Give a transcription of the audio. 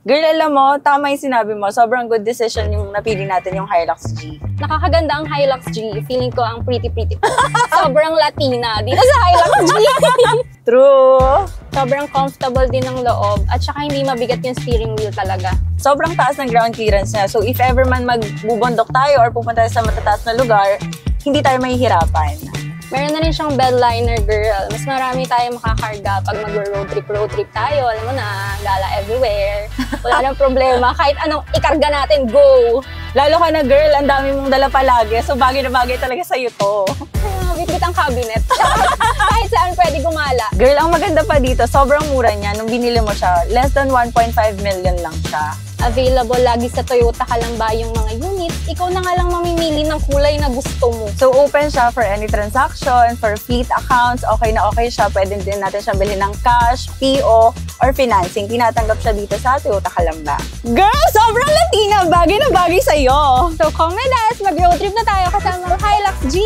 Girl, alam mo, tama yung sinabi mo. Sobrang good decision yung napili natin yung Hilux G. Nakakaganda ang Hilux G. Feeling ko ang pretty ko. Sobrang Latina dito sa Hilux G. True. Sobrang comfortable din ng loob at saka hindi mabigat yung steering wheel talaga. Sobrang taas ng ground clearance niya. So if ever man magbubundok tayo or pupunta tayo sa matataas na lugar, hindi tayo mahihirapan. Meron na rin siyang bed liner, girl. Mas marami tayong makakarga pag mag-road trip tayo. Alam mo na, gala everywhere. Wala nang problema. Kahit anong ikarga natin, go! Lalo ka na, girl, ang dami mong dala palagi. So bagay na bagay talaga sa'yo to. Bitbit ang cabinet. Kahit saan pwede gumala. Girl, ang maganda pa dito, sobrang mura niya. Nung binili mo siya, less than 1.5 million lang siya. Available lagi sa Toyota Kalamba yung mga units. Ikaw na nga lang mamimili ng kulay na gusto mo. So open siya for any transaction, for fleet accounts, okay na okay siya. Pwede din natin siya bilhin ng cash, PO, or financing. Tinatanggap siya dito sa Toyota Kalamba. Girl, sobrang Latina! Bagay na bagay sa'yo! So come with us, mag-road trip na tayo kasama ng Hilux G!